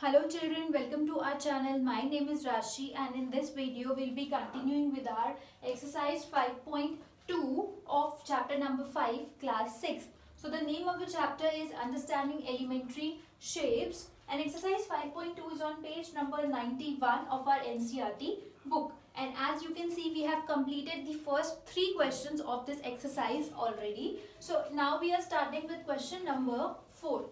Hello children, welcome to our channel. My name is Rashi and in this video we'll be continuing with our exercise 5.2 of chapter number 5 class 6. So the name of the chapter is Understanding Elementary Shapes and exercise 5.2 is on page number 91 of our NCERT book. And as you can see, we have completed the first 3 questions of this exercise already. So now we are starting with question number 4.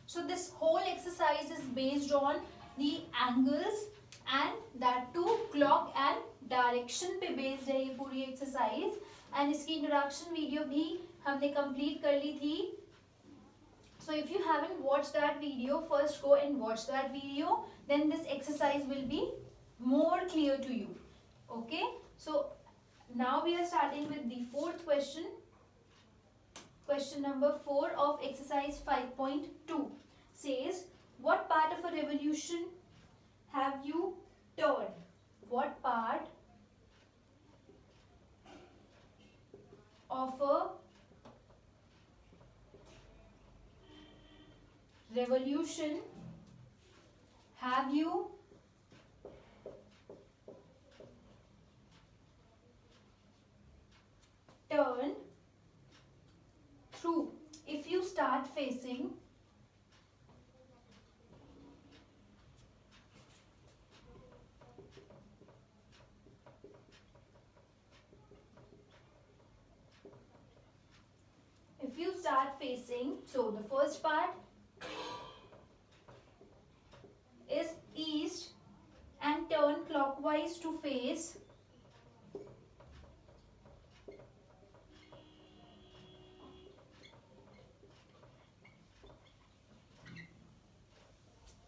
So this whole exercise is based on the angles and that too clock and direction पे based है ये पूरी exercise and इसकी introduction video भी हमने complete कर ली थी. So if you haven't watched that video, first go and watch that video. Then this exercise will be more clear to you. Okay. So now we are starting with the fourth question. Question number 4 of exercise 5.2 says, what part of a revolution have you turned? What part of a revolution have you turned through? If you start facing so the first part is east and turn clockwise to face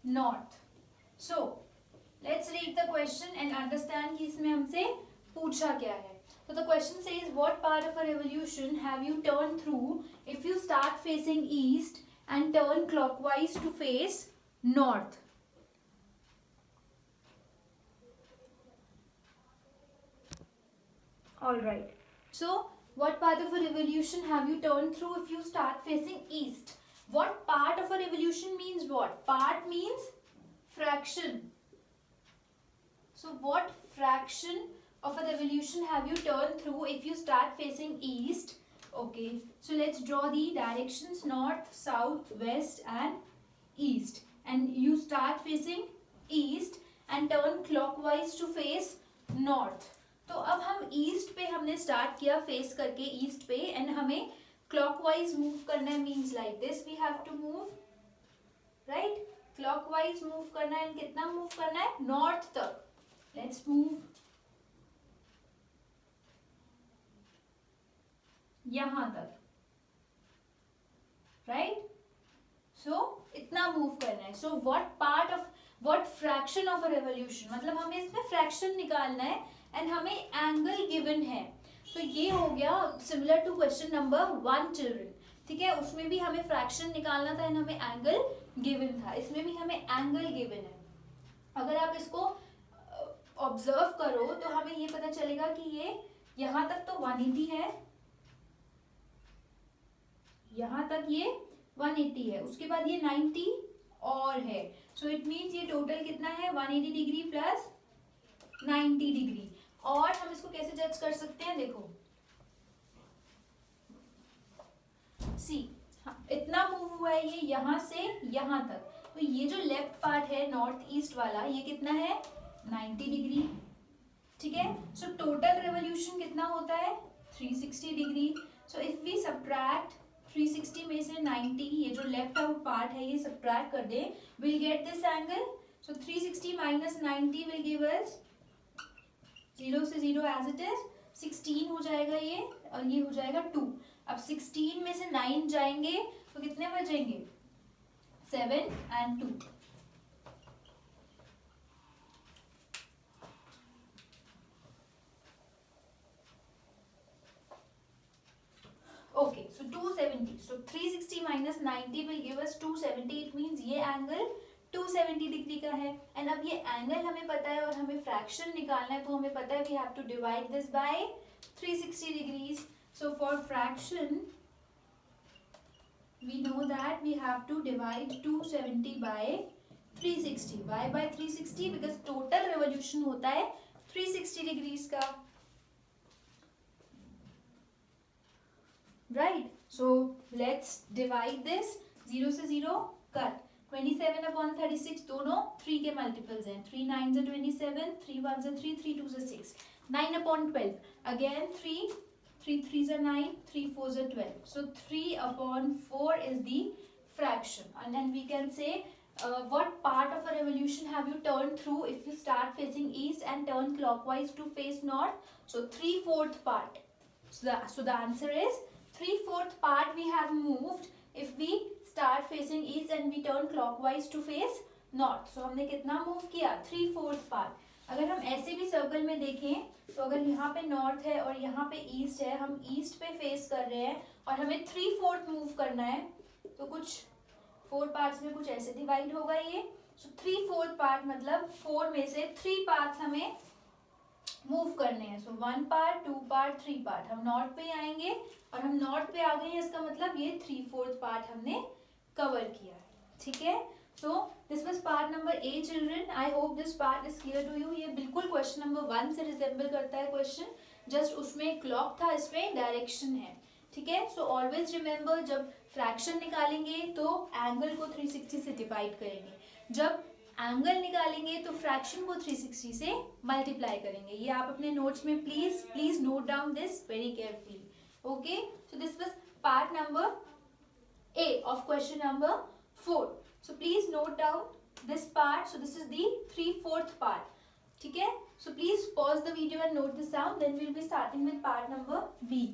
north. So let's read the question and understand कि इसमें हमसे पूछा क्या है. So the question says, what part of a revolution have you turned through if you start facing east and turn clockwise to face north? Alright. So what part of a revolution have you turned through if you start facing east? What part of a revolution means what? Part means fraction. So what fraction of a revolution have you turned through if you start facing east? Okay, so let's draw the directions north, south, west and east. And you start facing east and turn clockwise to face north. तो अब हम east पे हमने start किया face करके east पे and हमें clockwise move करना है. Means like this we have to move right. Clockwise move करना है. कितना मूव करना है? नॉर्थ तक. लेट्स मूव यहां तक. राइट. सो इतना मूव करना है. So what fraction of a revolution, मतलब हमें इसमें फ्रैक्शन निकालना है एंड हमें एंगल गिवन है. तो ये हो गया similar to question number 1 children. ठीक है, उसमें भी हमें फ्रैक्शन निकालना था एंड हमें एंगल गिवन था. इसमें भी हमें एंगल गिवन है. अगर आप इसको ऑब्जर्व करो तो हमें ये पता चलेगा कि ये यहां तक तो 180 है, यहां तक ये 180 है, उसके बाद ये 90 और है. सो इट मीन्स ये टोटल कितना है? 180 डिग्री प्लस 90 डिग्री. और हम इसको कैसे जज कर सकते हैं? देखो सी, इतना मूव हुआ है ये यहां से यहां तक. तो ये जो लेफ्ट पार्ट है नॉर्थ ईस्ट वाला, ये कितना है? 90 डिग्री. ठीक है. सो टोटल रेवोल्यूशन कितना होता है? 360 degree. So if we subtract 360 में से 90, ये जो लेफ्ट आउट पार्ट है ये सब्ट्रैक्ट कर दे, will get this angle. So 360 minus 90 will give us 0 से 0 एज इट इज 16 हो जाएगा ये, और ये हो जाएगा 2. अब 16 में से 9 जाएंगे तो कितने बचेंगे? 7 and 2. Okay, so 270. So 360 minus 90 will give us 270. It means ये एंगल 270 डिग्री का है. एंड अब ये एंगल हमें पता है और हमें फ्रैक्शन निकालना है, तो हमें पता है we have to divide this by 360 degrees. So for fraction we know that we have to divide 270 by 360. Why by 360? Because total revolution होता है 360 डिग्रीज का. Right. So let's divide this. 0 से 0 cut. 27/36 दोनों 3 के मल्टीपल्स हैं. 3 9s are 27, 3 1s are 3, 3 2s are 6. 9/12. Again 3, 3 3s are 9, 3 4s are 12. So 3/4 is the fraction. And then we can say what part of a revolution have you turned through if you start facing east and turn clockwise to face north? So 3/4 part. So the answer is 3/4 part we have moved if we start facing east and we turn clockwise to face north. So हमने कितना move किया? 3/4 part. अगर हम ऐसे भी circle में देखें तो अगर यहाँ पे नॉर्थ है और यहाँ पे ईस्ट है, हम ईस्ट पे फेस कर रहे हैं और हमें 3/4 मूव करना है, तो कुछ 4 पार्ट्स में कुछ ऐसे डिवाइड होगा ये. सो 3/4 पार्ट मतलब 4 में से 3 पार्ट्स हमें मूव करने हैं. सो 1 पार्ट, 2 पार्ट, 3 पार्ट. हम नॉर्थ पे आएंगे और हम नॉर्थ पे आ गए हैं, इसका मतलब ये 3/4 पार्ट हमने कवर किया है. ठीक है. So this was part number A children. I hope this part is clear to you. ये बिल्कुल क्वेश्चन नंबर 1 से रिजेंबल करता है क्वेश्चन. जस्ट उसमें क्लॉक था, इसमें डायरेक्शन है. ठीक है. सो ऑलवेज रिमेंबर, जब फ्रैक्शन निकालेंगे तो एंगल को 360 से डिवाइड करेंगे. जब एंगल निकालेंगे तो फ्रैक्शन को 360 से मल्टीप्लाई करेंगे. ये आप अपने नोट्स में please note down this very carefully. Okay. So this was part number A of question number 4. So please note down this part. So this is the 3/4 part. ठीक है. So please pause the video and note this down. Then we'll be starting with part number B.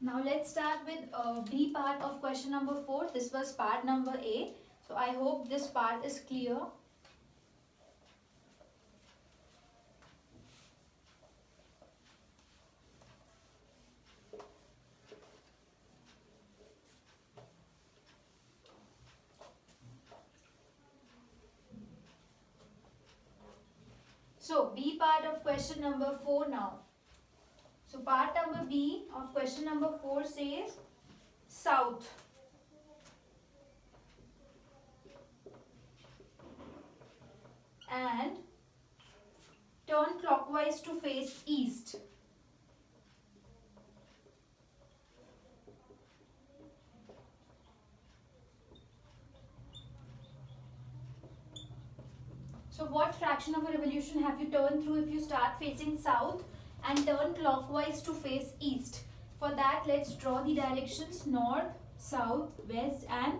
Now let's start with B part of question number 4. This was part number A. So I hope this part is clear. So B part of question number 4 now. So part number B of question number 4 says south. And turn clockwise to face east. So what fraction of a revolution have you turned through if you start facing south and turn clockwise to face east? For that, let's draw the directions north, south, west and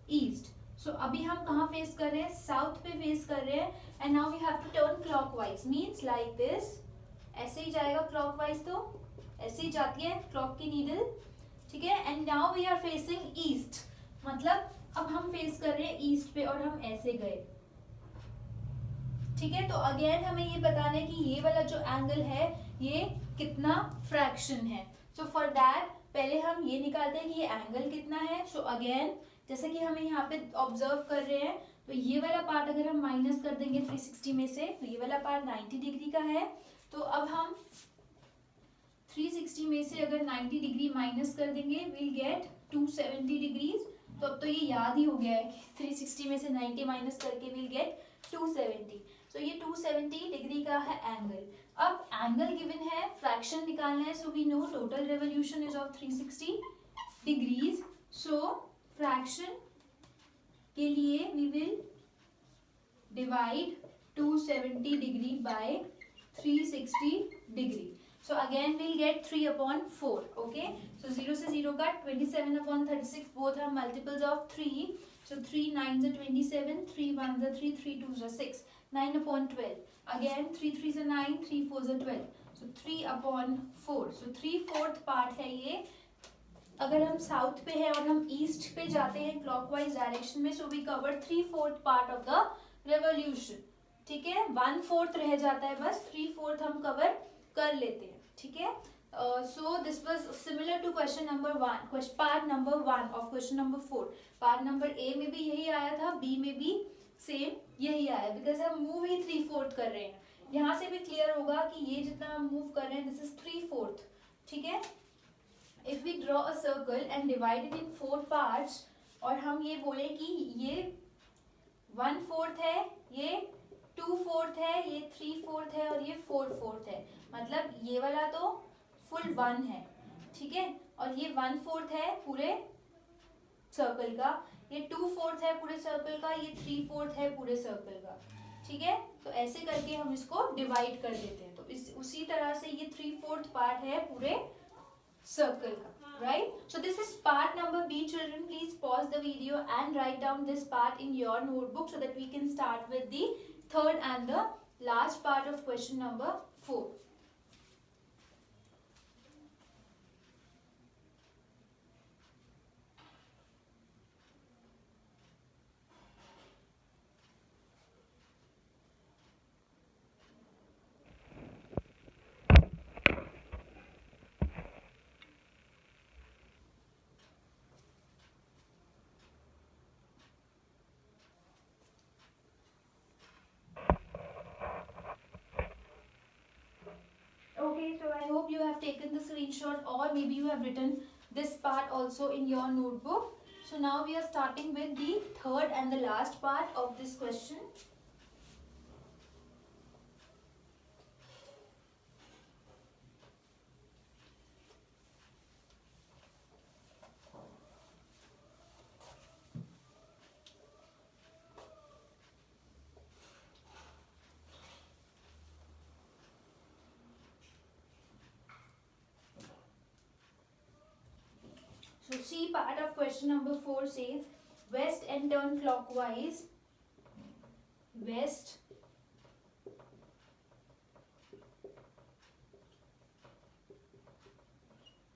east. So अभी हम कहाँ face कर रहे हैं? South पे face कर रहे हैं. And now we have to turn clockwise. Means like this. ऐसे ही जाएगा clockwise, तो ऐसे ही जाती है clock की needle. ठीक है. And now we are facing east. मतलब अब हम face कर रहे हैं east पे और हम ऐसे गए. ठीक है. तो अगेन हमें ये बताना है कि ये वाला जो एंगल है ये कितना फ्रैक्शन है. सो फॉर दैट पहले हम ये निकालते हैं कि ये एंगल कितना है. सो अगेन जैसे कि हमें यहाँ पे ऑब्जर्व कर रहे हैं, तो ये वाला पार्ट अगर हम माइनस कर देंगे 360 में से, तो ये वाला पार्ट 90 डिग्री का है. तो अब हम 360 में से अगर 90 डिग्री माइनस कर देंगे विल गेट 270 डिग्रीज. तो अब तो ये याद ही हो गया है कि 360 में से 90 माइनस करके विल गेट 270. सो ये 270 डिग्री का है एंगल. अब एंगल गिवन है, फ्रैक्शन निकालना है. So we know total revolution is of 360 degrees. So fraction के लिए we will divide 270 degree by 360 degree. So again we'll get 3/4. Okay. So 0 से 0 का 27/36 both are multiples of 3. So 3 9s are 27, 3 1s are 3, 3 2s are 6. 9/12. Again 3 3s are 9, 3 4s are 12. So 3/4. So 3/4 part है ये. अगर हम south पे है और हम ईस्ट पे जाते हैं क्लॉकवाइज डायरेक्शन में, so we cover 3/4 part of the revolution. ठीक है. 1/4 रह जाता है बस. 3/4 हम कवर कर लेते हैं, ठीक है. So this was similar to question number 1, part number 1 of question number 4. part number A में भी यही आया था, B में भी सेम यही आया, बिकॉज हम मूव ही 3/4 कर रहे हैं. यहाँ से भी क्लियर होगा कि ये जितना हम मूव कर रहे हैं दिस इज 3/4, ठीक है. If we draw a circle and divide it in 4 parts, और हम ये बोले कि ये 1/4 है, ये 2/4 है, ये 3/4 है और ये 4/4 है. मतलब ये वाला तो फुल 1 है, ठीक है, और ये 1/4 है पूरे सर्कल का, ये 2/4 है पूरे सर्कल का, ये 3/4 है पूरे सर्कल का, ठीक है. तो ऐसे करके हम इसको डिवाइड कर देते हैं. तो इस उसी तरह से ये 3/4 पार्ट है पूरे सर्कल का, right? So this is part number B. Children, please pause the video and write down this part in your notebook so that we can start with the third and the last part of question number 4. Okay, so I hope you have taken the screenshot, or maybe you have written this part also in your notebook. So now we are starting with the third and the last part of this question. So C part of question number 4 says west and turn clockwise. West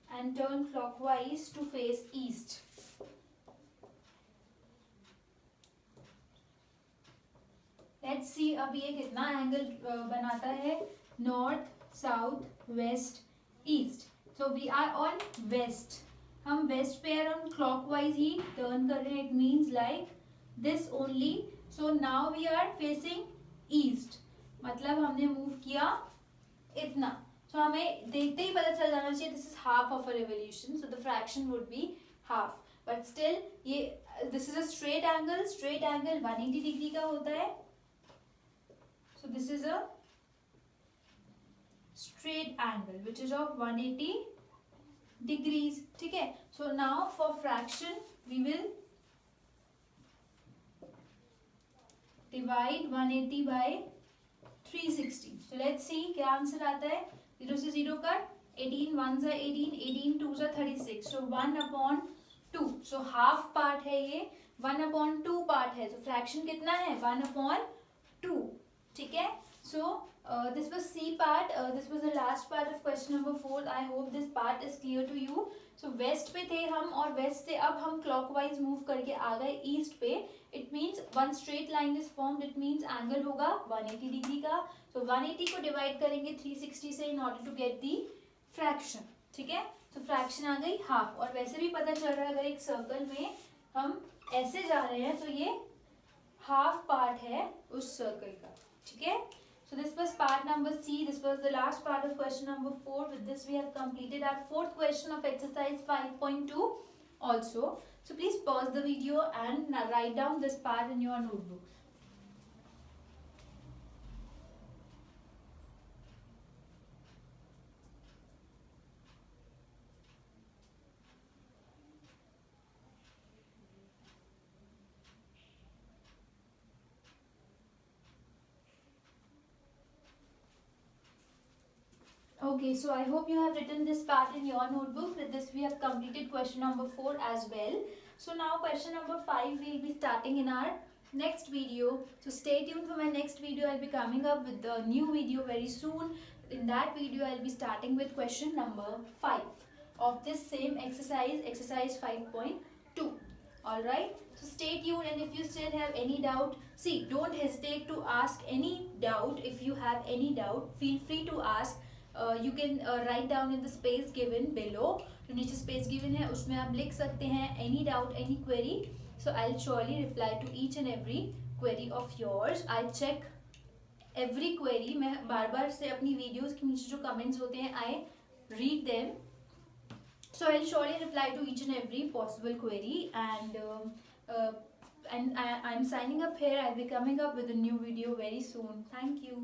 and turn clockwise to face east. Let's see अब ये कितना angle बनाता है, north, south, west, east. So we are on west. हम west पे around clockwise ही turn कर रहे हैं. It means like this only. So now we are facing east, मतलब हमने मूव किया इतना. सो हमें देखते ही पता चल जाना चाहिए this is half of a revolution, so the fraction would be half. But still ये this is a straight angle. Straight angle 180 degree का होता है. So this is a straight angle which is of 180 degrees, ठीक है. So now for fraction we will divide 180 by 360. So let's see क्या answer आता है. 0 से 0 कट, 18 1 से 18, 18 2 से 36. So 1/2. So हाफ पार्ट है ये, 1/2 पार्ट है. तो फ्रैक्शन कितना है, 1/2, ठीक है. So this was C part. This was the last part of question number 4. I hope this part is clear to you. So west पे थे हम, और west से अब हम clockwise move करके आ गए east पे. It means one straight line is formed. It means angle होगा 180 डिग्री का. So 180 को divide करेंगे 360 से in order to get the fraction, ठीक है. So fraction आ गई half. और वैसे भी पता चल रहा है अगर एक circle में हम ऐसे जा रहे हैं तो ये half part है उस circle का, ठीक है. So this was part number C. This was the last part of question number 4. With this we have completed our fourth question of exercise 5.2 also. So please pause the video and write down this part in your notebook. Okay, so I hope you have written this part in your notebook. With this we have completed question number 4 as well. So now question number 5 we will be starting in our next video. So stay tuned for my next video. I'll be coming up with the new video very soon. In that video I'll be starting with question number 5 of this same exercise, exercise 5.2. Alright, so stay tuned, and if you still have any doubt, see, don't hesitate to ask any doubt. If you have any doubt, feel free to ask you can write down in the space given below, जो नीचे space given है उसमें आप लिख सकते हैं any doubt, any query. So I will surely reply to each and every query of yours. I check every query. मैं बार बार से अपनी वीडियोज के नीचे जो कमेंट्स होते हैं I read them. So I'll surely reply to each and every possible query, and I'm signing up here. I'll be coming up with a new video very soon. Thank you.